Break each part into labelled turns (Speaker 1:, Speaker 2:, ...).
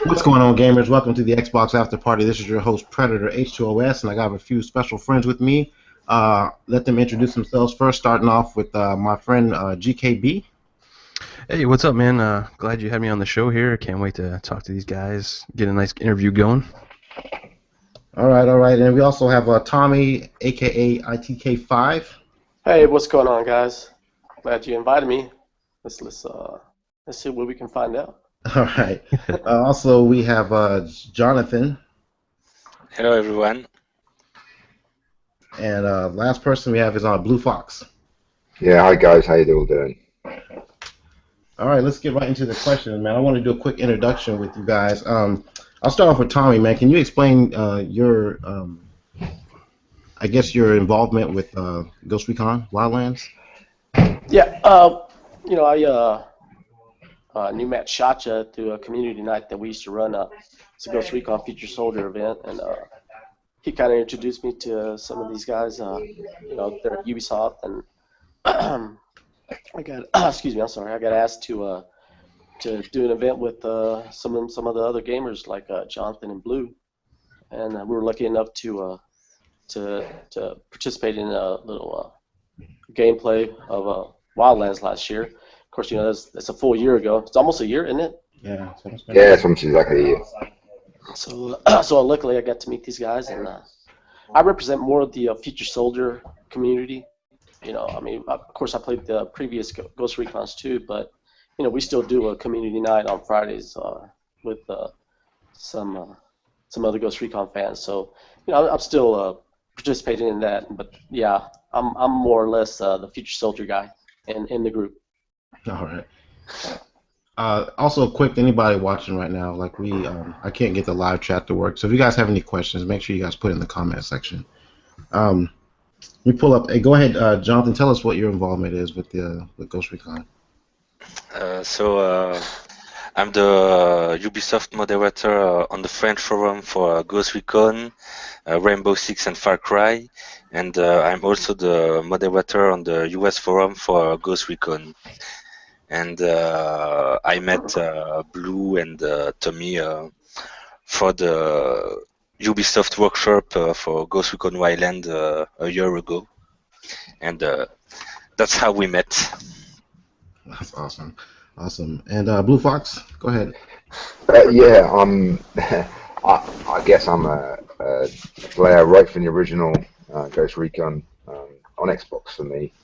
Speaker 1: What's going on, gamers? Welcome to the Xbox After Party. This is your host, Predator H2OS, and I got a few special friends with me. Let them introduce themselves first, starting off with my friend GKB.
Speaker 2: Hey, what's up, man? Glad you had me on the show here. Can't wait to talk to these guys, get a nice interview going.
Speaker 1: All right. And we also have Tommy, aka ITK5.
Speaker 3: Hey, what's going on, guys? Glad you invited me. Let's see what we can find out.
Speaker 1: All right. Also, we have Jonathan.
Speaker 4: Hello, everyone.
Speaker 1: And last person we have is Blue Fox.
Speaker 5: Yeah, hi guys, how you all doing?
Speaker 1: All right, let's get right into the questions, man. I want to do a quick introduction with you guys. I'll start off with Tommy, man. Can you explain your, I guess, your involvement with Ghost Recon Wildlands?
Speaker 3: Yeah, I knew Matt Shacha through a community night that we used to run. It's a Ghost Recon Future Soldier event, and he kind of introduced me to some of these guys. They're at Ubisoft, and I got I got asked to do an event with some of the other gamers like Jonathan and Blue, and we were lucky enough to participate in a little gameplay of Wildlands last year. Of course, that's a full year ago. It's almost a year, isn't it?
Speaker 1: Yeah.
Speaker 5: Yeah, it's almost exactly a year.
Speaker 3: So luckily I got to meet these guys, and I represent more of the Future Soldier community. Of course I played the previous Ghost Recons too, but we still do a community night on Fridays with some other Ghost Recon fans. So I'm still participating in that. But yeah, I'm more or less the Future Soldier guy in the group.
Speaker 1: All right. Also, quick, anybody watching right now, like I can't get the live chat to work. So if you guys have any questions, make sure you guys put it in the comment section. We pull up. Hey, go ahead, Jonathan. Tell us what your involvement is with Ghost Recon.
Speaker 4: I'm the Ubisoft moderator on the French forum for Ghost Recon, Rainbow Six, and Far Cry, and I'm also the moderator on the US forum for Ghost Recon. And I met Blue and Tommy for the Ubisoft workshop for Ghost Recon Wildlands a year ago, and that's how we met.
Speaker 1: That's awesome. And Blue Fox, go ahead.
Speaker 5: Yeah, I guess I'm a player right from the original Ghost Recon on Xbox for me,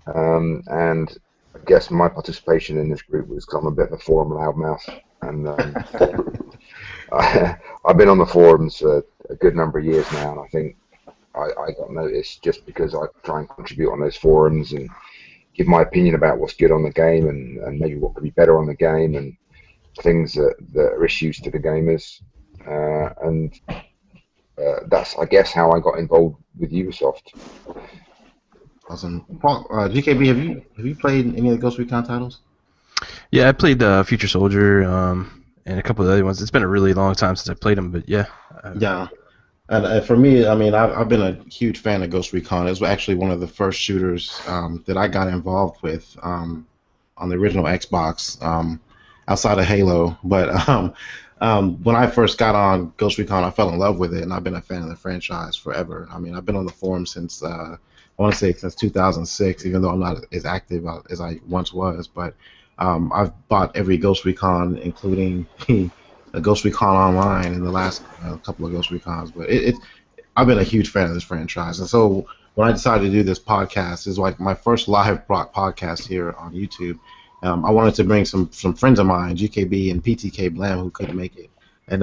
Speaker 5: and I guess my participation in this group was because I'm a bit of a forum loudmouth, and I've been on the forums for a good number of years now, and I think I got noticed just because I try and contribute on those forums and give my opinion about what's good on the game and maybe what could be better on the game and things that are issues to the gamers, and that's, I guess, how I got involved with Ubisoft.
Speaker 1: Awesome. Paul, GKB, have you played any of the Ghost Recon titles?
Speaker 2: Yeah, I played Future Soldier and a couple of other ones. It's been a really long time since I played them, but yeah.
Speaker 1: Yeah. And for me, I mean, I've been a huge fan of Ghost Recon. It was actually one of the first shooters that I got involved with on the original Xbox, outside of Halo. But when I first got on Ghost Recon, I fell in love with it, and I've been a fan of the franchise forever. I mean, I've been on the forum since I want to say since 2006, even though I'm not as active as I once was. But I've bought every Ghost Recon, including a Ghost Recon Online in the last couple of Ghost Recons, but I've been a huge fan of this franchise, and so when I decided to do this podcast, it's like my first live podcast here on YouTube. I wanted to bring some friends of mine, GKB and PTK Blam, who couldn't make it, and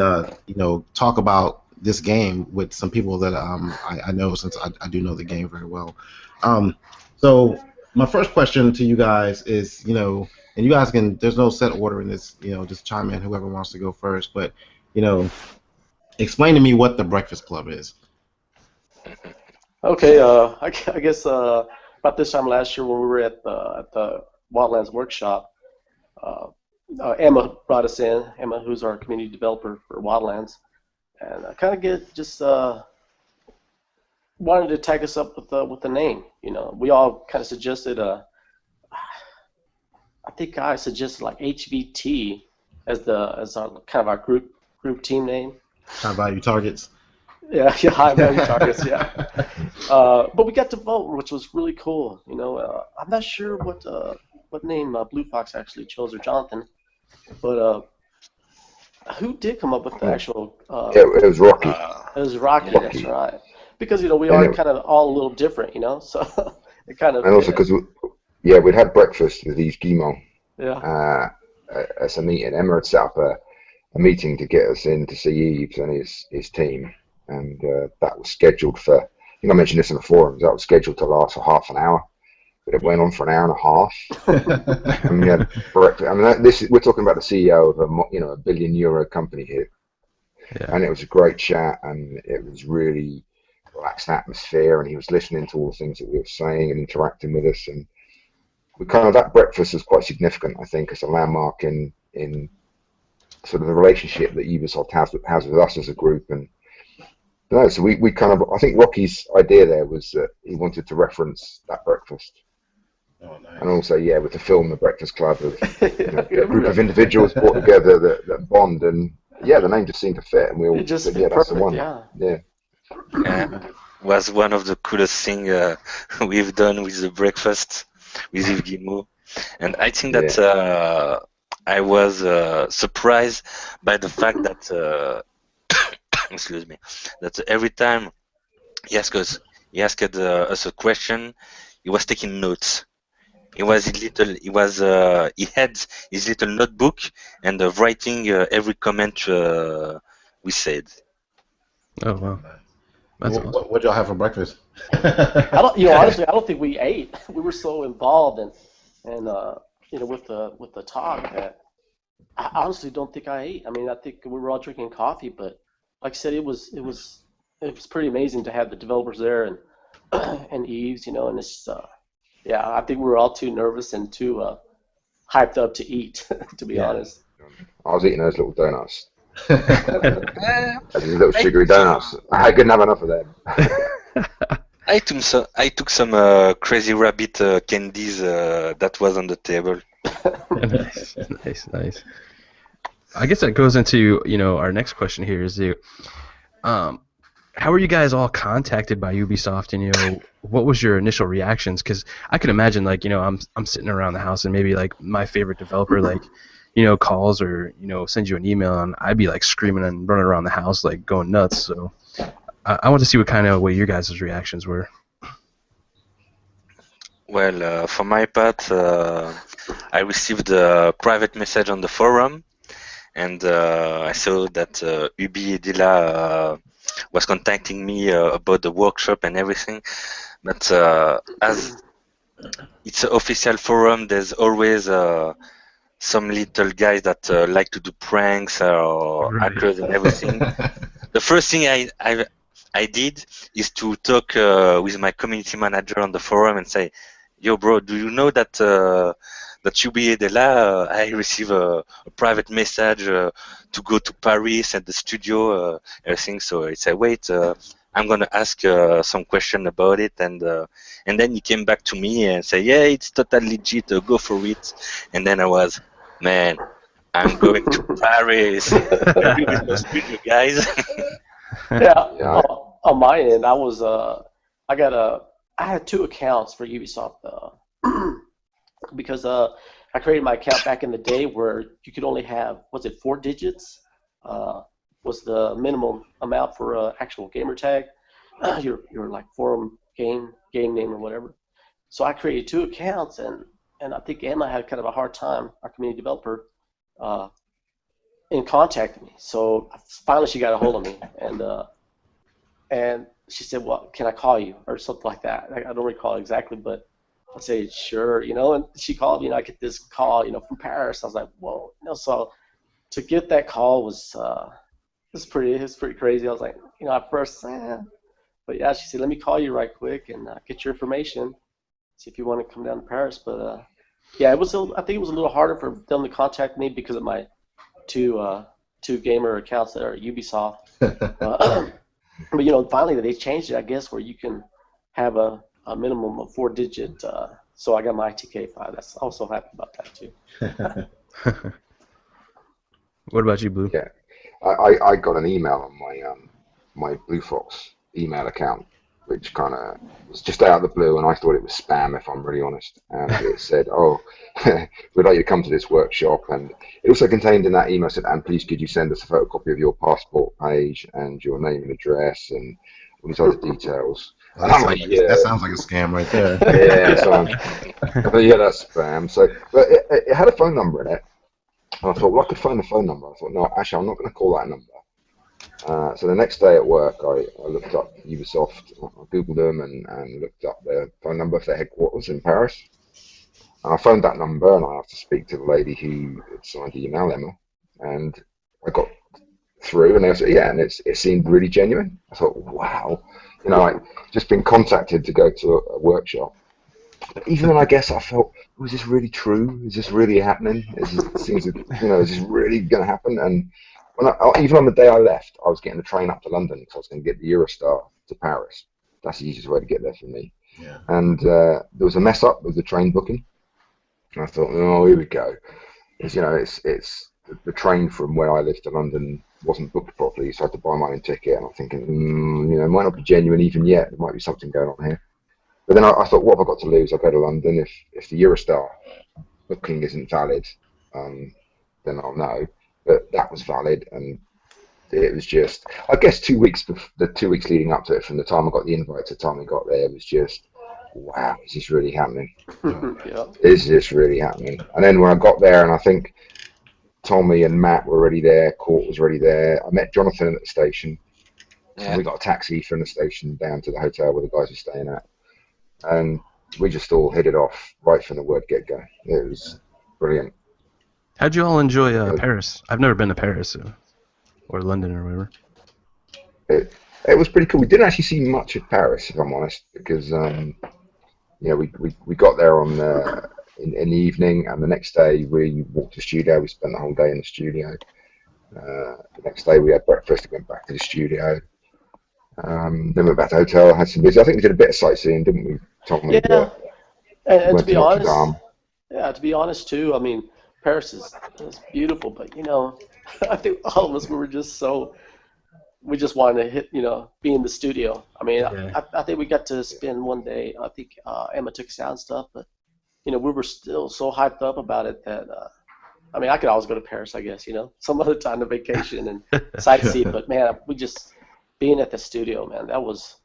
Speaker 1: talk about this game with some people that I know, since I do know the game very well. So my first question to you guys is, and you guys can, there's no set order in this, just chime in, whoever wants to go first, but, explain to me what the Breakfast Club is.
Speaker 3: Okay, I guess about this time last year when we were at the Wildlands workshop, Emma brought us in, Emma, who's our community developer for Wildlands, and I kind of wanted to tag us up with the name. We all kind of suggested I think I suggested like HVT, as our kind of our group team name.
Speaker 1: High value targets.
Speaker 3: Yeah, yeah, high value targets. Yeah, but we got to vote, which was really cool. I'm not sure what name Blue Fox actually chose or Jonathan, but who did come up with the actual?
Speaker 5: It was Rocky.
Speaker 3: It was Rocky.
Speaker 4: Yeah.
Speaker 3: That's right. Because we
Speaker 5: And
Speaker 3: are kind of all a little different, so it kind of
Speaker 5: and also
Speaker 3: fit.
Speaker 5: because we'd had breakfast with Yves Guillemot
Speaker 3: Yeah.
Speaker 5: as a meeting. Emma had set up a meeting to get us in to see Yves and his team, and that was scheduled for. I think I mentioned this in the forums. That was scheduled to last for half an hour, but it went on for an hour and a half. And we had breakfast. I mean, we're talking about the CEO of a €1 billion company here,
Speaker 2: Yeah.
Speaker 5: and it was a great chat, and it was really relaxed atmosphere, and he was listening to all the things that we were saying and interacting with us, and we kind of that breakfast was quite significant, I think, as a landmark in sort of the relationship that Ubisoft has with us as a group. And so we kind of, I think Rocky's idea there was that he wanted to reference that breakfast.
Speaker 1: Oh, nice.
Speaker 5: And also, with the film The Breakfast Club, of a
Speaker 3: Yeah.
Speaker 5: group of individuals brought together that bond, and the name just seemed to fit, and we all
Speaker 3: It just
Speaker 5: said,
Speaker 3: fit
Speaker 5: that's the
Speaker 3: perfect.
Speaker 5: one.
Speaker 3: Yeah.
Speaker 4: Was one of the coolest thing we've done with the breakfast with Yves Guillemot. And I think that I was surprised by the fact that excuse me, that every time he asked us a question, he was taking notes. He had his little notebook and writing every comment we said.
Speaker 2: Oh wow, that's awesome.
Speaker 1: What y'all have for breakfast?
Speaker 3: Honestly, I don't think we ate. We were so involved and with the talk that I honestly don't think I ate. I mean, I think we were all drinking coffee, but like I said, it was pretty amazing to have the developers there and Eves, and it's I think we were all too nervous and too hyped up to eat, to be honest.
Speaker 5: I was eating those little donuts.
Speaker 4: Uh,
Speaker 5: Those little
Speaker 4: I,
Speaker 5: sugary donuts. I couldn't have enough of them.
Speaker 4: I took some crazy rabbit candies that was on the table.
Speaker 2: Nice. I guess that goes into our next question here is how were you guys all contacted by Ubisoft, and what was your initial reactions? Because I could imagine I'm sitting around the house and maybe like my favorite developer calls or sends you an email, and I'd be like screaming and running around the house like going nuts. So I want to see what kind of way your guys' reactions were.
Speaker 4: Well, for my part, I received a private message on the forum, and I saw that Ubi Edela was contacting me about the workshop and everything. But as it's an official forum, there's always some little guys that like to do pranks or
Speaker 2: Right.
Speaker 4: hackers and everything. The first thing I did is to talk with my community manager on the forum and say, "Yo, bro, do you know that that Ubi Edela, I receive a private message to go to Paris at the studio, everything." So I said, "Wait, I'm gonna ask some question about it," and then he came back to me and said, "Yeah, it's totally legit. Go for it." And then I was, man, I'm going to Paris. Maybe with those studio guys.
Speaker 3: Yeah. On my end, I had two accounts for Ubisoft because I created my account back in the day where you could only have, was it 4 digits? Was the minimum amount for actual gamer tag, your like forum game name or whatever. So I created 2 accounts, and I think Emma had kind of a hard time, our community developer, in contacting me. So finally she got a hold of me, and she said, "Well, can I call you?" or something like that. I don't recall exactly, but I say, "Sure," and she called me, and I get this call, from Paris. I was like, "Whoa," so to get that call was pretty crazy. I was like, at first, but yeah, she said, "Let me call you right quick and get your information, see if you want to come down to Paris." But yeah, I think it was a little harder for them to contact me because of my two gamer accounts that are Ubisoft. But finally they changed it, I guess, where you can have a minimum of 4 digit. So I got my TK5. I was so happy about that too.
Speaker 2: What about you, Blue?
Speaker 5: Yeah, I got an email on my Blue Fox email account, which kind of was just out of the blue, and I thought it was spam, if I'm really honest. And it said, "Oh, we'd like you to come to this workshop," and it also contained in that email said, "And please, could you send us a photocopy of your passport page and your name and address and all these other details."
Speaker 1: Well,
Speaker 5: And
Speaker 1: that
Speaker 5: I'm
Speaker 1: sounds
Speaker 5: like,
Speaker 1: like that
Speaker 5: "Yeah,
Speaker 1: sounds like a scam right there.
Speaker 5: yeah." So but yeah, that's spam. So, but it had a phone number in it. And I thought, well, I could phone the phone number. I thought, no, actually, I'm not going to call that number. So the next day at work, I looked up Ubisoft, I Googled them and looked up their phone number for their headquarters in Paris. And I phoned that number and I asked to speak to the lady who had signed the email, Emma. And I got through and they said, yeah, and it seemed really genuine. I thought, wow, I'd just been contacted to go to a workshop. But even then, I guess I felt, was this really true? Is this really happening? Is this really going to happen? And even on the day I left, I was getting the train up to London because I was going to get the Eurostar to Paris. That's the easiest way to get there for me.
Speaker 1: Yeah.
Speaker 5: And there was a mess up with the train booking. And I thought, oh, here we go. It's the train from where I live to London wasn't booked properly, so I had to buy my own ticket. And I'm thinking, it might not be genuine even yet. There might be something going on here. But then I thought, what have I got to lose? I'll go to London. If the Eurostar booking isn't valid, then I'll know. But that was valid, and it was just, I guess, 2 weeks, the 2 weeks leading up to it, from the time I got the invite to the time I got there, was just, wow, is this really happening?
Speaker 3: Yeah.
Speaker 5: Is this really happening? And then when I got there, and I think Tommy and Matt were already there, Court was already there, I met Jonathan at the station, and we got a taxi from the station down to the hotel where the guys were staying at. And we just all hit it off right from the word get-go. It was brilliant.
Speaker 2: How'd you all enjoy Paris? I've never been to Paris or London or wherever.
Speaker 5: It was pretty cool. We didn't actually see much of Paris, if I'm honest, because we got there on in the evening, and the next day we walked to the studio. We spent the whole day in the studio. The next day we had breakfast and went back to the studio. Then we went back to the hotel, had some business. I think we did a bit of sightseeing, didn't we, Tommy?
Speaker 3: Yeah. And to
Speaker 5: Went
Speaker 3: be
Speaker 5: to Notre
Speaker 3: honest,
Speaker 5: Dame.
Speaker 3: yeah, to be honest too, I mean, Paris is beautiful, but I think all of us we just wanted to be in the studio. I mean,
Speaker 2: Yeah.
Speaker 3: I think we got to spend one day. I think Emma took us out and stuff, but we were still so hyped up about it that I mean, I could always go to Paris, I guess, some other time to vacation and sightsee. But man, we just being at the studio, man, that was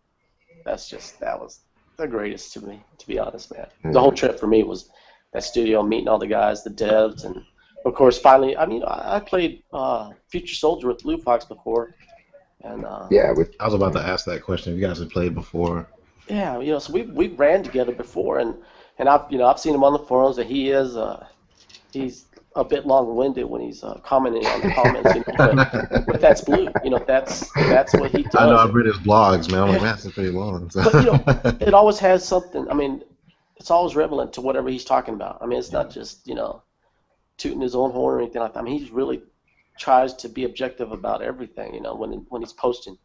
Speaker 3: the greatest to me, to be honest, man. The whole trip for me was that studio, meeting all the guys, the devs, and of course, finally, I mean, I played Future Soldier with Blue Fox before, and
Speaker 5: Yeah,
Speaker 1: I was about to ask that question. If you guys have played before.
Speaker 3: yeah, so we ran together before, and I've seen him on the forums that he's a bit long-winded when he's commenting on the comments, but that's Blue, that's what he does.
Speaker 1: I know I've read his blogs, man. I'm like, man, that's pretty long. So.
Speaker 3: But it always has something. I mean, it's always relevant to whatever he's talking about. I mean, it's not just tooting his own horn or anything like that. I mean, he really tries to be objective about everything, when he's posting.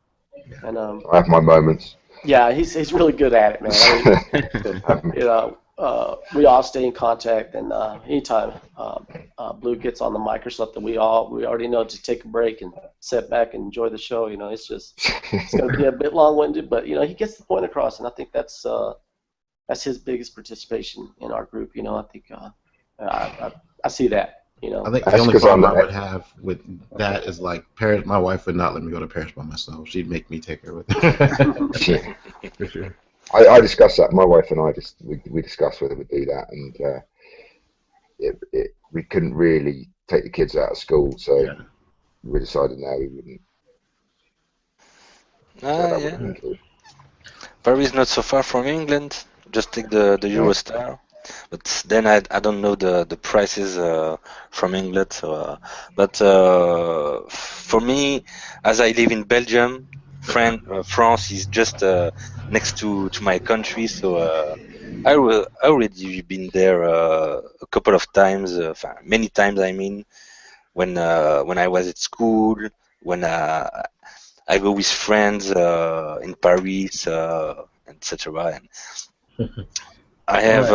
Speaker 3: And
Speaker 5: I have my moments.
Speaker 3: yeah, he's really good at it, man. I mean, we all stay in contact, and anytime Blue gets on the mic or something, we already know to take a break and sit back and enjoy the show. It's going to be a bit long-winded, but he gets the point across, and I think that's his biggest participation in our group. I think I see that.
Speaker 1: I think the only problem I would have with that is like Paris. My wife would not let me go to Paris by myself. She'd make me take her with her.
Speaker 2: For sure.
Speaker 5: I discussed that. My wife and I we discussed whether we'd do that, and we couldn't really take the kids out of school, so we decided no, we wouldn't.
Speaker 4: Yeah. Paris is not so far from England. Just take the Eurostar. But then I don't know the prices from England. So, but for me, as I live in Belgium, France is just next to my country. So I already been there a couple of times, many times. I mean, when I was at school, when I go with friends in Paris, etc. I have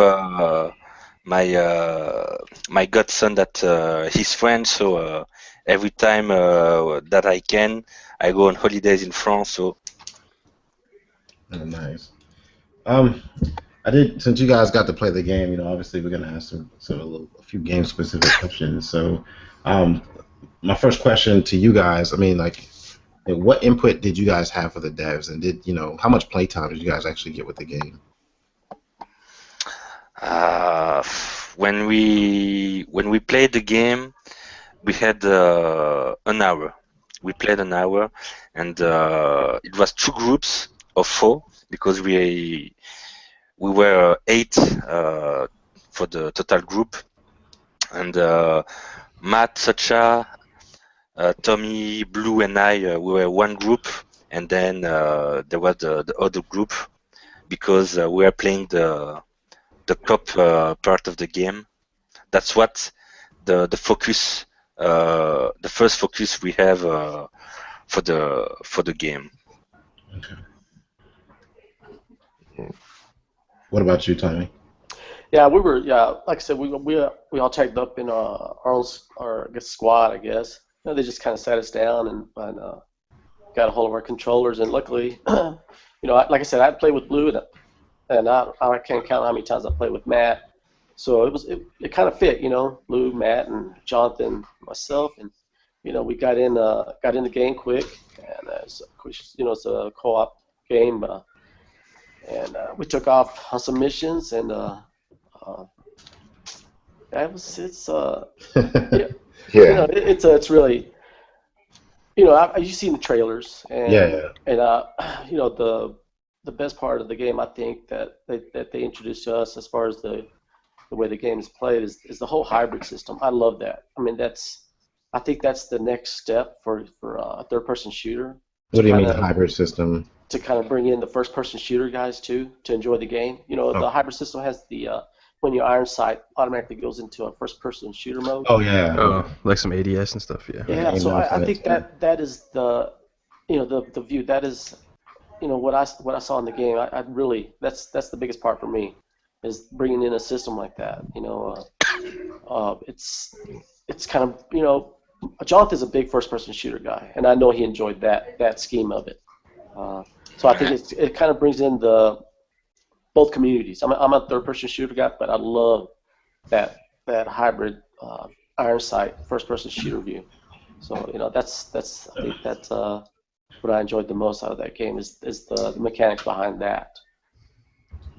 Speaker 4: my godson that he's French, so every time that I can, I go on holidays in France. So
Speaker 1: Oh, nice. Um, I did, since you guys got to play the game, obviously we're gonna ask a few game specific questions. So, um, my first question to you guys, I mean, like, what input did you guys have for the devs, and how much playtime did you guys actually get with the game?
Speaker 4: uh, when we played the game, we had an hour. We played an hour, and it was two groups of four because we were eight for the total group, and Matt, Sacha, Tommy, Blue, and I we were one group, and then there was the other group because we were playing the cop part of the game. That's what the focus, the first focus we have for the game.
Speaker 1: Okay. What about you, Tommy?
Speaker 3: Yeah, like I said, we all tagged up in our I guess squad, I guess. They just kind of sat us down and got a hold of our controllers, and luckily, like I said, I played with Blue, and I can't count how many times I played with Matt. So it kind of fit, Blue, Matt, and Jonathan, myself, and we got in the game quick, and it's a co-op game, and we took off on some missions, and it's
Speaker 5: Yeah.
Speaker 3: it's really, you've seen the trailers, and
Speaker 1: Yeah.
Speaker 3: and the best part of the game, I think that they introduced to us as far as the way the game is played is the whole hybrid system. I love that. I mean, I think that's the next step for a third-person shooter.
Speaker 1: What do you mean hybrid system?
Speaker 3: To kind of bring in the first-person shooter guys too, to enjoy the game. The hybrid system has the when your iron sight automatically goes into a first-person shooter mode.
Speaker 1: Oh yeah.
Speaker 2: Oh, like some ADS and stuff, yeah.
Speaker 3: Yeah, so I think that is the the view. That is what I saw in the game. I really that's the biggest part for me, is bringing in a system like that. It's kind of Jonathan's a big first-person shooter guy, and I know he enjoyed that scheme of it. So I think it kind of brings in both communities. I'm a third-person shooter guy, but I love that hybrid iron sight first-person shooter view. So that's I think that's what I enjoyed the most out of that game is the mechanics behind that.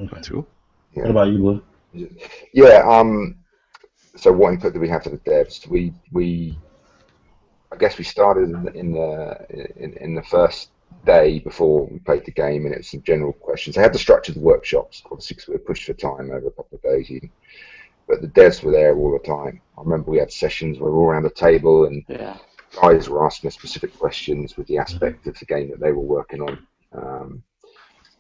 Speaker 1: Okay.
Speaker 2: Cool.
Speaker 5: Yeah.
Speaker 1: What about you, Blue?
Speaker 5: Yeah. So what input do we have for the devs? I guess we started in the first day before we played the game, and it's some general questions. I had to structure the workshops, obviously, because we were pushed for time over a couple of days even. But the devs were there all the time. I remember we had sessions where we were all around the table, and guys were asking us specific questions with the aspect of the game that they were working on.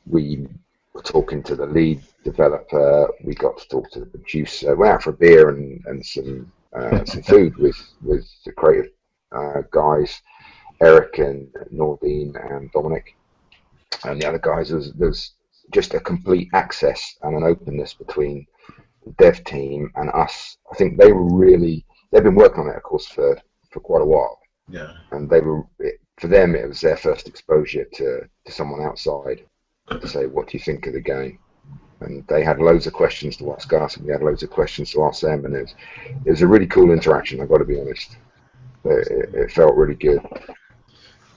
Speaker 5: We were talking to the lead developer. We got to talk to the producer. Went out for a beer and some food with the creative guys, Eric and Nordine and Dominic, and the other guys. There's just a complete access and an openness between the dev team and us. I think they've been working on it, of course, for quite a while.
Speaker 1: Yeah.
Speaker 5: And for them, it was their first exposure to someone outside to say, what do you think of the game? And they had loads of questions to ask us, and we had loads of questions to ask them, and it was a really cool interaction, I've got to be honest. It felt really good.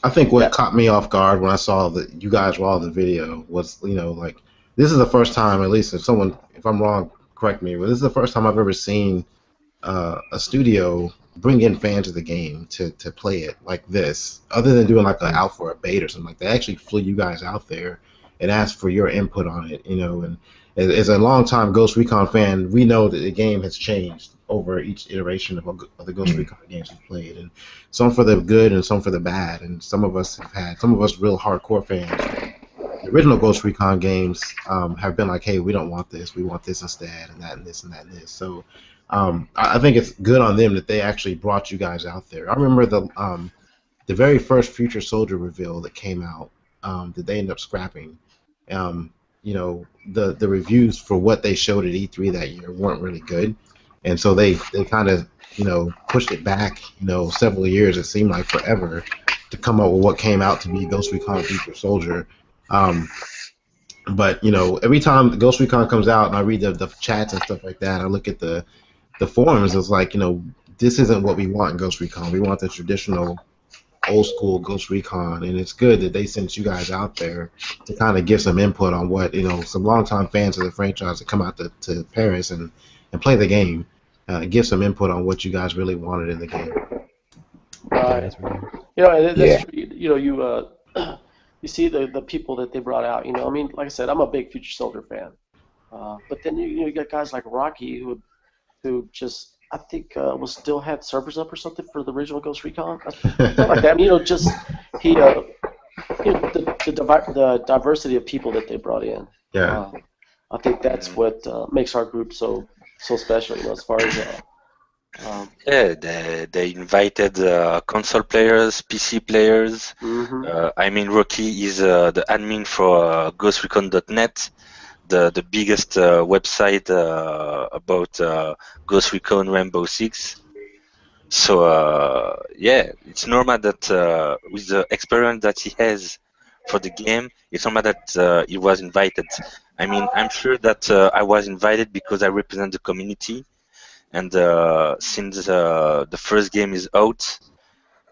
Speaker 1: I think what caught me off guard when I saw that you guys were all in the video was, like, this is the first time, at least if I'm wrong, correct me, but this is the first time I've ever seen a studio bring in fans of the game to play it like this, other than doing like out for a bait or something like that. They actually flew you guys out there and asked for your input on it, and as a long-time Ghost Recon fan, we know that the game has changed over each iteration of the Ghost Recon games we've played, and some for the good and some for the bad, and some of us real hardcore fans. The original Ghost Recon games have been like, hey, we don't want this, we want this instead, and that and this and that and this. So I think it's good on them that they actually brought you guys out there. I remember the very first Future Soldier reveal that came out that they ended up scrapping. The reviews for what they showed at E3 that year weren't really good. and so they kind of pushed it back several years. It seemed like forever to come up with what came out to be Ghost Recon Future Soldier. Um, but every time Ghost Recon comes out and I read the chats and stuff like that, I look at the forums. It's like this isn't what we want in Ghost Recon. We want the traditional old school Ghost Recon, and it's good that they sent you guys out there to kind of give some input on what some longtime fans of the franchise to come out to Paris and play the game, give some input on what you guys really wanted in the game.
Speaker 3: Right. And that's true. You see the people that they brought out. I mean, like I said, I'm a big Future Soldier fan, but then you got guys like Rocky who just I think still had servers up or something for the original Ghost Recon, something like that. I mean, just he the diversity of people that they brought in.
Speaker 1: Yeah.
Speaker 3: I think that's what makes our group so special. As far as
Speaker 4: yeah, they invited console players, PC players. I mean, Rocky is the admin for GhostRecon.net, the biggest website about Ghost Recon Rainbow Six. So yeah, it's normal that with the experience that he has for the game, it's normal that he was invited. I mean, I'm sure that I was invited because I represent the community, and since the first game is out,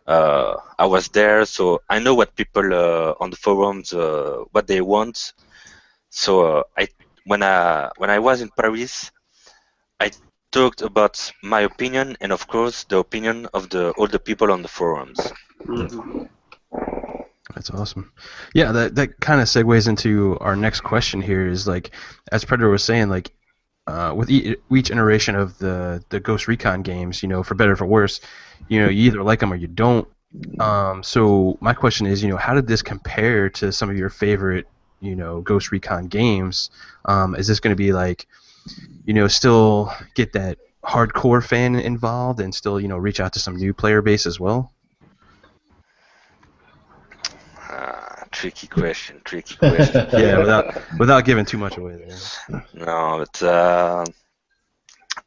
Speaker 4: I was there, so I know what people on the forums what they want. So when I was in Paris, I talked about my opinion and of course the opinion of all the people on the forums.
Speaker 2: That's awesome. Yeah, that kind of segues into our next question here. Is like, as Predator was saying, like with each iteration of the Ghost Recon games, for better or for worse, you either like them or you don't. So my question is, how did this compare to some of your favorite, Ghost Recon games? Is this going to be like, still get that hardcore fan involved and still, reach out to some new player base as well?
Speaker 4: Tricky question.
Speaker 2: Yeah, without giving too much away there.
Speaker 4: No, but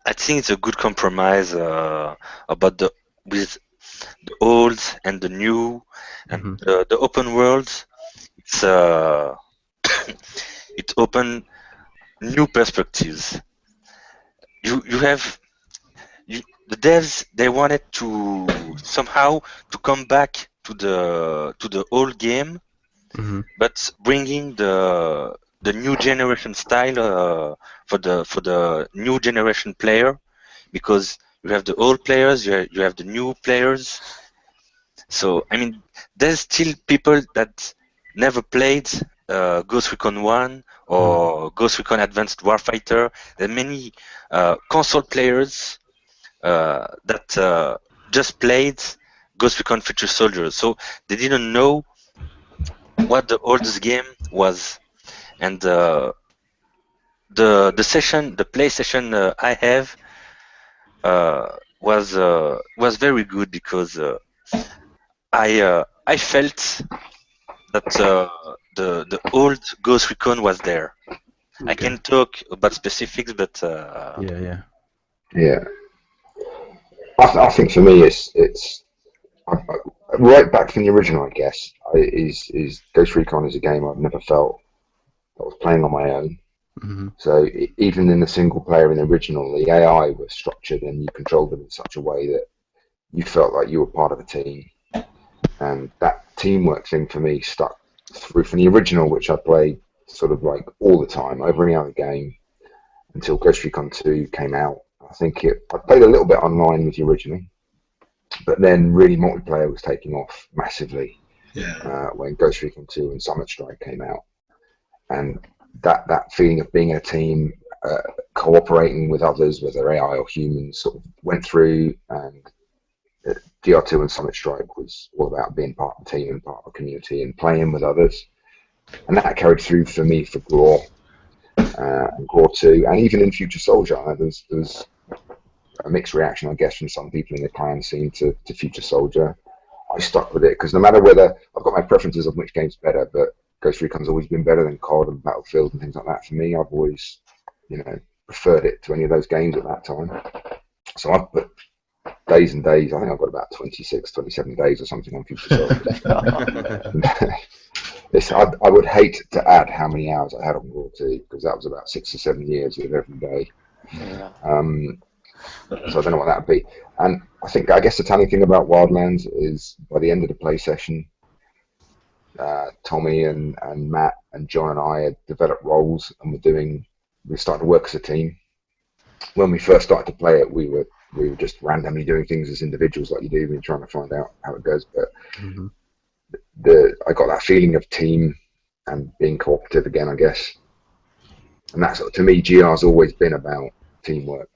Speaker 4: I think it's a good compromise about with the old and the new and the open world. It's it open new perspectives. You have the devs, they wanted to somehow to come back to the old game, but bringing the new generation style for the new generation player, because you have the old players, you have the new players. So I mean, there's still people that never played Ghost Recon 1 or Ghost Recon Advanced Warfighter. There are many console players that just played Ghost Recon Future Soldier, so they didn't know what the oldest game was. And the play session I have was very good, because I felt that the old Ghost Recon was there. Okay. I can talk about specifics, but
Speaker 5: yeah. I think for me it's right back from the original. I guess is Ghost Recon is a game I've never felt I was playing on my own. So even in the single player in the original, the AI was structured and you controlled them in such a way that you felt like you were part of a team. And that teamwork thing for me stuck through from the original, which I played sort of like all the time, over any other game, until Ghost Recon 2 came out. I think I played a little bit online with the original, but then really multiplayer was taking off massively when Ghost Recon 2 and Summit Strike came out. And that feeling of being in a team, cooperating with others, whether AI or humans, sort of went through, and DR2 and Summit Strike was all about being part of a team and part of a community and playing with others. And that carried through for me for Graw and Graw 2, and even in Future Soldier. There was a mixed reaction, I guess, from some people in the clan scene to Future Soldier. I stuck with it because no matter whether I've got my preferences of which game's better, but Ghost Recon's always been better than COD and Battlefield and things like that for me. I've always, preferred it to any of those games at that time. So I've put days and days. I think I've got about 26, 27 days or something on Future Soldier. I would hate to add how many hours I had on Raw 2, because that was about 6 or 7 years of every day.
Speaker 3: Yeah.
Speaker 5: So I don't know what that would be. And I guess the telling thing about Wildlands is by the end of the play session, Tommy and Matt and John and I had developed roles, and we're starting to work as a team. When we first started to play it, we were just randomly doing things as individuals, like you do when you're trying to find out how it goes. But I got that feeling of team and being cooperative again, I guess. And that's, to me, GR's always been about teamwork.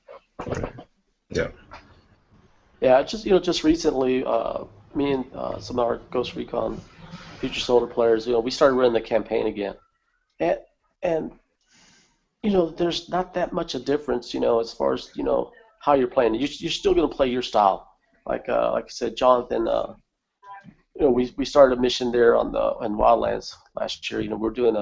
Speaker 1: Yeah.
Speaker 3: Yeah, just recently, me and some of our Ghost Recon Future Soldier players, we started running the campaign again, and there's not that much a difference, as far as how you're playing. You're still gonna play your style, like I said, Jonathan. We started a mission there in Wildlands last year. We're doing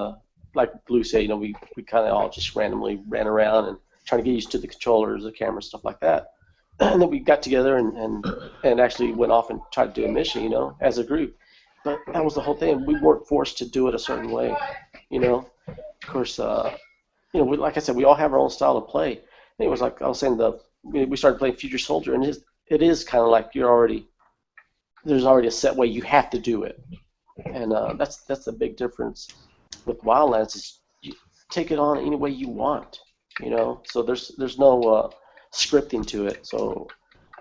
Speaker 3: like Blue said, we kind of all just randomly ran around and trying to get used to the controllers, the camera, stuff like that. And then we got together and actually went off and tried to do a mission, as a group. But that was the whole thing. We weren't forced to do it a certain way, Of course, like I said, we all have our own style of play. And it was like I was saying, we started playing Future Soldier, and it is kind of like there's already a set way you have to do it, and that's the big difference with Wildlands is you take it on any way you want, So there's no scripting to it. So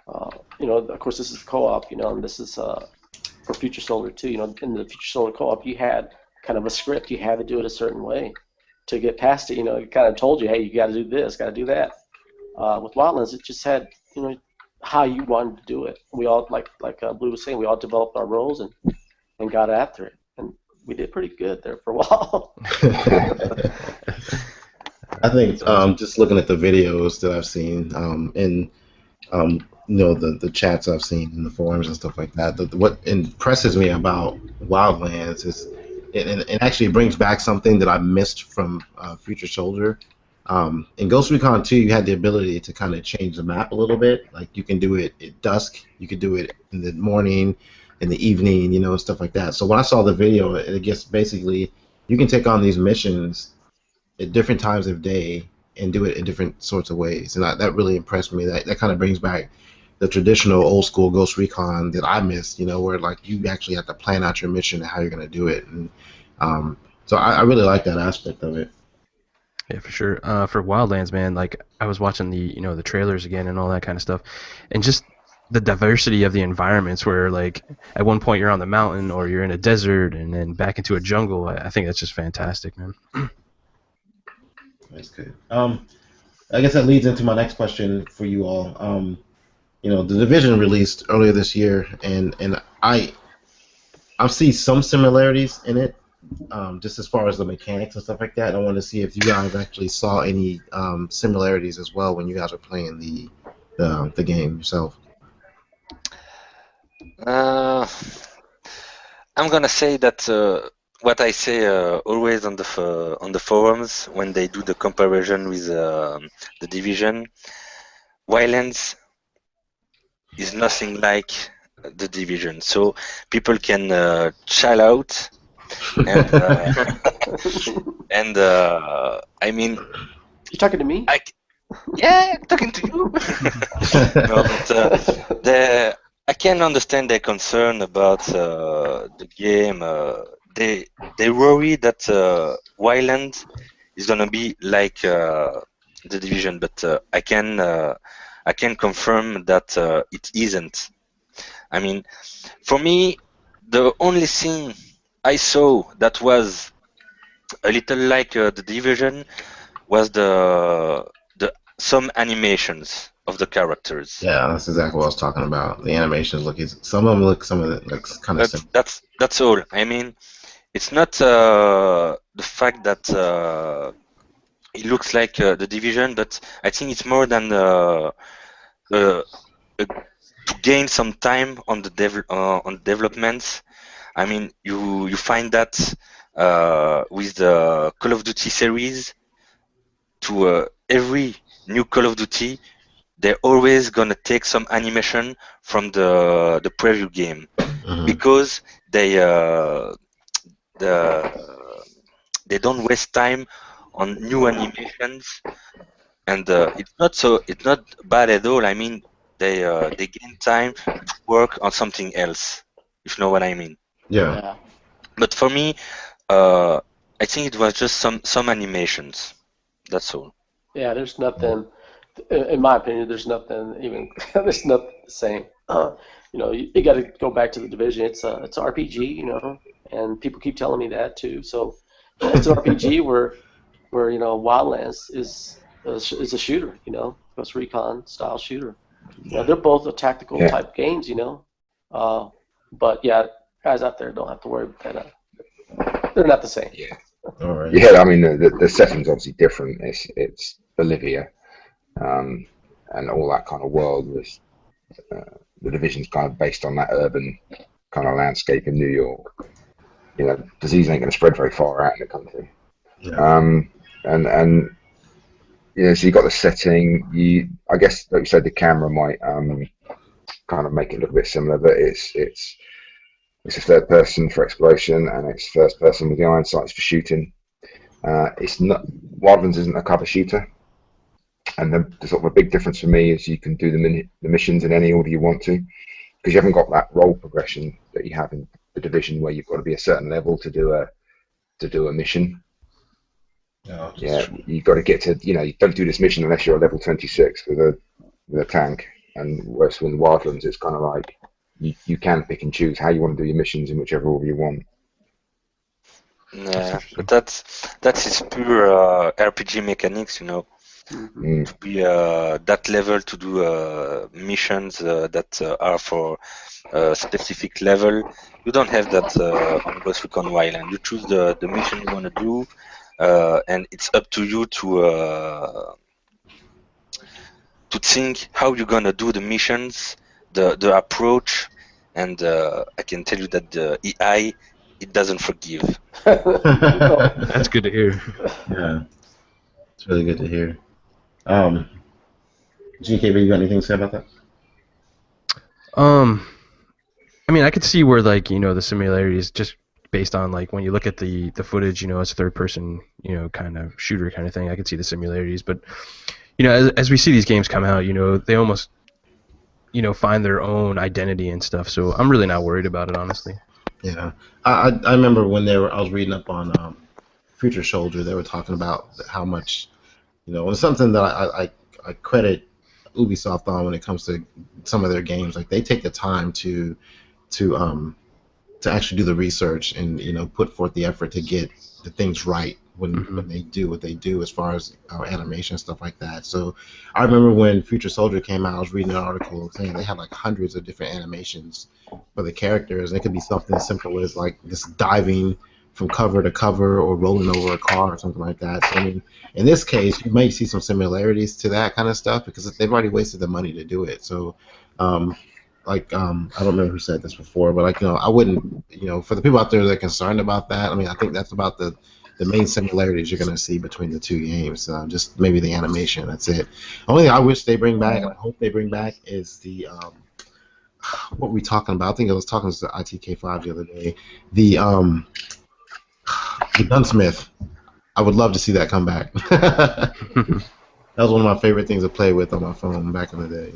Speaker 3: of course this is co-op, and this is for Future Soldier too. In the Future Soldier co-op, you had kind of a script. You had to do it a certain way to get past it. It kind of told you, hey, you got to do this, got to do that. With Wildlands, it just had how you wanted to do it. We all, like Blue was saying, we all developed our roles and got after it, and we did pretty good there for a while.
Speaker 1: I think just looking at the videos that I've seen and the chats I've seen in the forums and stuff like that, what impresses me about Wildlands is it actually brings back something that I missed from Future Soldier. In Ghost Recon 2, you had the ability to kind of change the map a little bit. Like you can do it at dusk, you could do it in the morning, in the evening, stuff like that. So when I saw the video, it gets basically you can take on these missions at different times of day and do it in different sorts of ways, and that really impressed me. That kind of brings back the traditional old school Ghost Recon that I missed. Where like you actually have to plan out your mission and how you're going to do it, and so I really like that aspect of it.
Speaker 2: Yeah, for sure. For Wildlands, man, like I was watching the trailers again and all that kind of stuff, and just the diversity of the environments where like at one point you're on the mountain or you're in a desert and then back into a jungle. I think that's just fantastic, man.
Speaker 1: That's good. I guess that leads into my next question for you all. The Division released earlier this year, and I see some similarities in it, just as far as the mechanics and stuff like that. I want to see if you guys actually saw any similarities as well when you guys were playing the game yourself.
Speaker 4: I'm gonna say that what I say always on the forums when they do the comparison with the Division, Wildlands is nothing like the Division, so people can chill out and I mean,
Speaker 3: You talking to me?
Speaker 4: Yeah, I'm talking to you. No, but I can understand their concern about the game. They worry that Wildlands is gonna be like the Division, but I can confirm that it isn't. I mean, for me, the only thing I saw that was a little like the Division was the some animations of the characters.
Speaker 1: Yeah, that's exactly what I was talking about. The animations some of them look like kind of simple.
Speaker 4: That's all. I mean, it's not the fact that it looks like the Division, but I think it's more than to gain some time on the developments. I mean, you find that with the Call of Duty series to every new Call of Duty, they're always gonna take some animation from the preview game
Speaker 1: Hmm.
Speaker 4: because the they don't waste time on new animations, and it's not bad at all. I mean, they gain time to work on something else, if you know what I mean.
Speaker 1: Yeah.
Speaker 3: Yeah.
Speaker 4: But for me, uh, I think it was just some animations. That's all.
Speaker 3: Yeah, there's nothing, in my opinion, there's nothing even, there's nothing the same. You got to go back to the division. It's RPG, and people keep telling me that too. So it's an RPG where Wildlands is a shooter, Ghost Recon style shooter. They're both a tactical
Speaker 5: Yeah,
Speaker 3: type games, but yeah, guys out there don't have to worry about that. They're not the same.
Speaker 5: yeah,
Speaker 1: All right.
Speaker 5: yeah. I mean, the setting's obviously different. It's Bolivia, um, and all that kind of world was the division's kind of based on that urban kind of landscape in New York. Disease ain't going to spread very far out in the country.
Speaker 1: Yeah.
Speaker 5: Um, and so you got the setting. I guess, like you said, the camera might kind of make it look a bit similar, but it's a third person for exploration, and it's first person with the iron sights for shooting. It's not Wildlands isn't a cover shooter, and the sort of a big difference for me is you can do the missions in any order you want to, because you haven't got that role progression that you have in the division where you've got to be a certain level to do a mission.
Speaker 1: Yeah. That's
Speaker 5: Yeah,
Speaker 1: true.
Speaker 5: you've got to get to, you don't do this mission unless you're a level 26 with a tank. And whereas in Wildlands, it's kind of like you can pick and choose how you want to do your missions in whichever order you want.
Speaker 1: That's
Speaker 4: Yeah, but
Speaker 1: interesting.
Speaker 4: that's its pure RPG mechanics,
Speaker 3: Hmm.
Speaker 5: Mm.
Speaker 4: to be that level to do missions that are for a specific level. You don't have that on Ghost Recon Wildland. You choose the mission you want to do, and it's up to you to think how you're gonna do the missions, the approach, and I can tell you that the AI it doesn't forgive.
Speaker 3: No.
Speaker 2: That's good to hear.
Speaker 1: Yeah. It's really good to hear. Um, GKB, you got anything to say about that?
Speaker 2: Um, I mean, I could see where the similarities just based on when you look at the footage, it's a third person, kind of shooter kind of thing. I could see the similarities, but as we see these games come out, they almost find their own identity and stuff. So I'm really not worried about it, honestly.
Speaker 1: Yeah. I remember when I was reading up on Future Soldier, they were talking about how much, it's something that I credit Ubisoft on when it comes to some of their games. Like they take the time to um to actually do the research and put forth the effort to get the things right
Speaker 2: Hmm.
Speaker 1: when they do what they do as far as animation stuff like that. So I remember when Future Soldier came out, I was reading an article saying they had like hundreds of different animations for the characters. And it could be something as simple as like just diving from cover to cover or rolling over a car or something like that. So I mean, in this case, you may see some similarities to that kind of stuff because they've already wasted the money to do it. So um, I don't remember who said this before, but I wouldn't for the people out there that are concerned about that, I mean, I think that's about the main similarities you're going to see between the two games. Just maybe the animation. That's it. The only thing I wish they bring back, and I hope they bring back, is the what were we talking about? I think I was talking to ITK5 the other day. The gunsmith. I would love to see that come back. That was one of my favorite things to play with on my phone back in the day.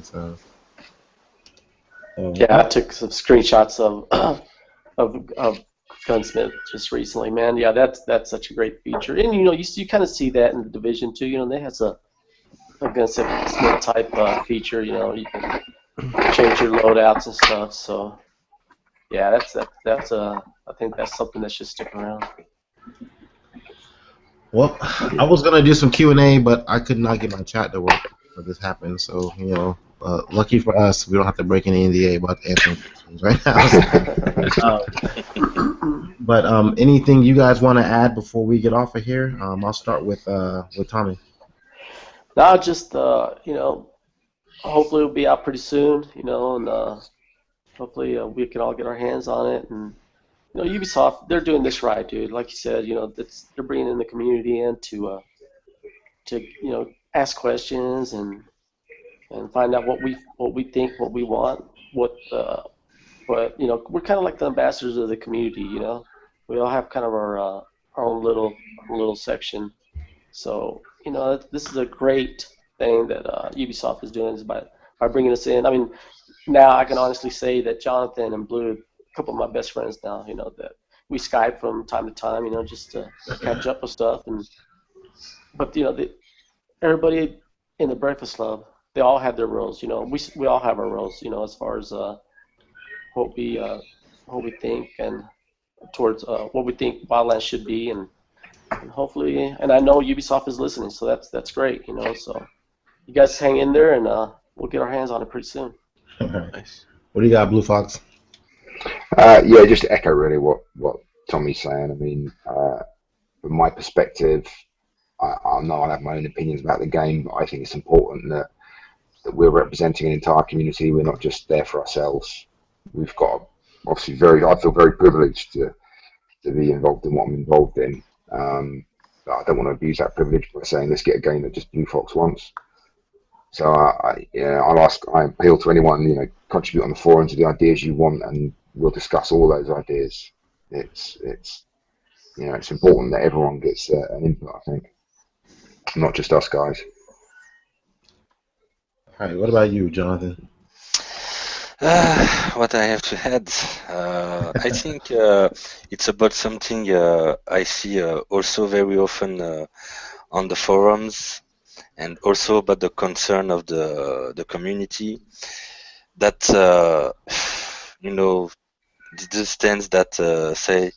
Speaker 3: Yeah, I took some screenshots of Gunsmith just recently, man. Yeah, that's such a great feature, and you kind of see that in the Division too. They has a Gunsmith type feature. You can change your loadouts and stuff. So yeah, that's I think that's something that should stick around.
Speaker 1: Well, I was gonna do some Q&A, but I could not get my chat to work when this happened. So lucky for us, we don't have to break any NDA about answering questions right now. But anything you guys want to add before we get off of here? I'll start with Tommy.
Speaker 3: Now, just hopefully it'll be out pretty soon. And hopefully we can all get our hands on it. And Ubisoft, they're doing this right, dude. Like you said, they're bringing in the community in to ask questions and find out what we think, what we want, what you know. We're kind of like the ambassadors of the community. You know, we all have kind of our own little section. So you know, this is a great thing that Ubisoft is doing is by bringing us in. I mean, now I can honestly say that Jonathan and Blue, a couple of my best friends now, you know, that we Skype from time to time, you know, just to catch up with stuff. And but you know, everybody in the Breakfast Club, they all have their roles. You know, we all have our roles. You know, as far as what we uh, what we think and towards what we think Wildlands should be, and hopefully, and I know Ubisoft is listening, so that's great. You know, so you guys hang in there, and we'll get our hands on it pretty soon.
Speaker 2: Nice.
Speaker 1: What do you got, Blue Fox?
Speaker 5: Yeah, just to echo really what Tommy's saying. I mean, from my perspective, I know I have my own opinions about the game, but I think it's important that we're representing an entire community. We're not just there for ourselves. We've got obviously I feel very privileged to be involved in what I'm involved in. But I don't want to abuse that privilege by saying let's get a game that just Blue Fox wants. So I appeal to anyone, you know, contribute on the forum to the ideas you want, and we'll discuss all those ideas. It's you know, it's important that everyone gets an input. I think, not just us guys.
Speaker 1: All right, what about you, Jonathan?
Speaker 4: What I have to add, I think it's about something I see also very often on the forums, and also about the concern of the community that you know, the stands that say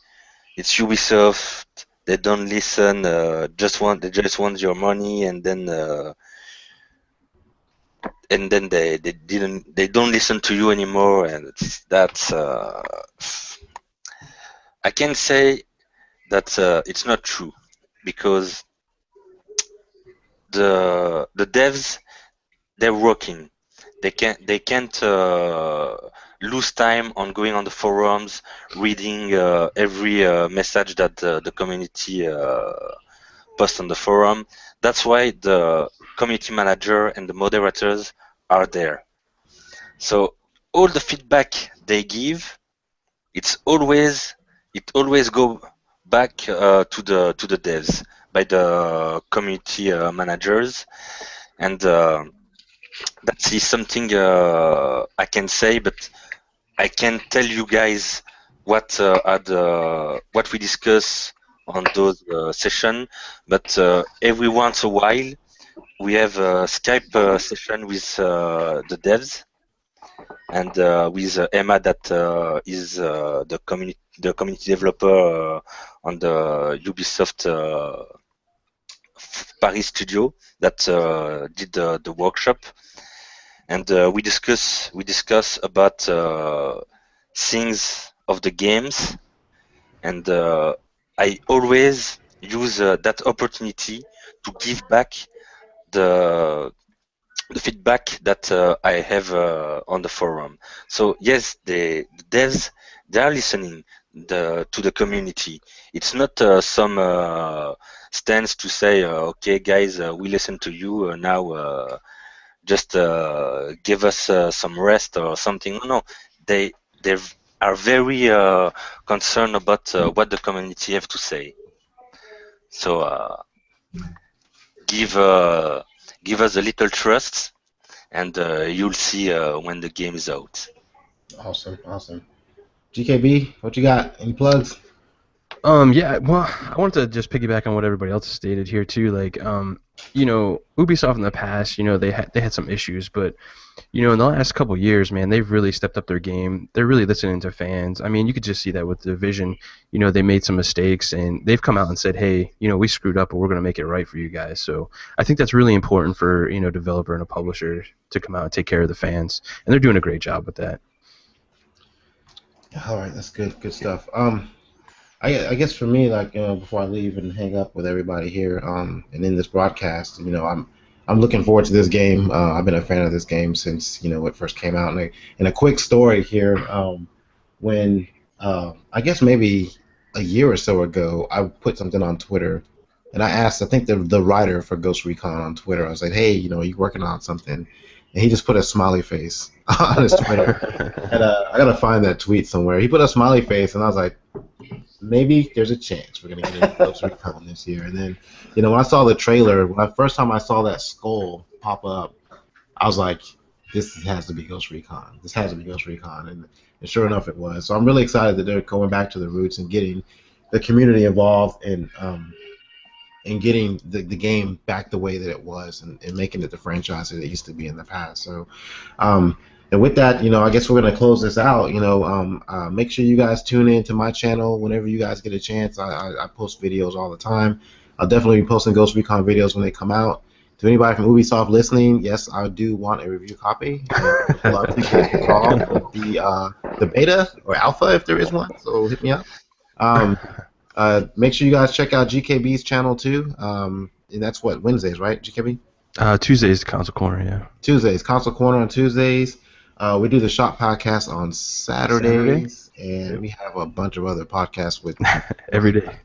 Speaker 4: it's Ubisoft, they don't listen, they just want your money, and then they don't listen to you anymore, and that's I can say that it's not true, because the devs, they're working. They can't lose time on going on the forums, reading every message that the community posts on the forum. That's why the community manager and the moderators are there. So all the feedback they give, it always go back to the devs by the community managers, and that is something I can say, but I can tell you guys what what we discuss on those sessions. But every once a while, we have a Skype session with the devs, and with Emma, that is the community developer on the Ubisoft Paris studio that did the workshop, and we discuss about things of the games, and I always use that opportunity to give back the the feedback that I have on the forum. So yes, the devs, they are listening to the community. It's not some stance to say, okay, guys, we listen to you now. Just give us some rest or something. No, they are very concerned about what the community have to say. So give give us a little trust, and you'll see when the game is out.
Speaker 1: Awesome, awesome. GKB, what you got? Any plugs?
Speaker 2: Yeah, well, I wanted to just piggyback on what everybody else stated here too. Like, you know, Ubisoft in the past, you know, they had some issues, but you know, in the last couple of years, man, they've really stepped up their game. They're really listening to fans. I mean, you could just see that with Division. You know, they made some mistakes, and they've come out and said, "Hey, you know, we screwed up, but we're going to make it right for you guys." So I think that's really important for, you know, a developer and a publisher to come out and take care of the fans, and they're doing a great job with that.
Speaker 1: All right, that's good stuff. I guess for me, like, you know, before I leave and hang up with everybody here, and in this broadcast, you know, I'm looking forward to this game. I've been a fan of this game since, you know, it first came out. And a quick story here, when I guess maybe a year or so ago, I put something on Twitter and I asked, I think the writer for Ghost Recon on Twitter, I was like, hey, you working on something? And he just put a smiley face on his Twitter. And I gotta find that tweet somewhere. He put a smiley face, and I was like, maybe there's a chance we're gonna get into Ghost Recon this year. And then, when I saw the trailer, first time I saw that skull pop up, I was like, this has to be Ghost Recon. This has to be Ghost Recon, and sure enough, it was. So I'm really excited that they're going back to the roots and getting the community involved and getting the game back the way that it was and making it the franchise that it used to be in the past. So, and with that, I guess we're going to close this out. Make sure you guys tune in to my channel whenever you guys get a chance. I post videos all the time. I'll definitely be posting Ghost Recon videos when they come out. To anybody from Ubisoft listening, yes, I do want a review copy. I'd love to get involved with the beta or alpha if there is one. So hit me up. Make sure you guys check out GKB's channel too. And that's what, Wednesdays, right, GKB?
Speaker 2: Tuesdays, Console Corner, yeah.
Speaker 1: Tuesdays, Console Corner on Tuesdays. We do the Shop podcast on Saturdays, and we have a bunch of other podcasts with
Speaker 2: every day.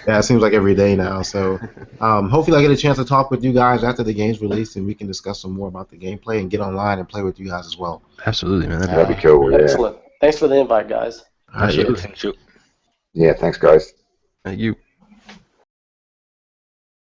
Speaker 1: Yeah, it seems like every day now. So hopefully I get a chance to talk with you guys after the game's released, and we can discuss some more about the gameplay and get online and play with you guys as well.
Speaker 2: Absolutely, man.
Speaker 5: That'd be cool. Yeah.
Speaker 3: Excellent. Thanks for the invite, guys.
Speaker 1: All right,
Speaker 4: Thank you.
Speaker 5: Yeah, thanks, guys.
Speaker 2: Thank you.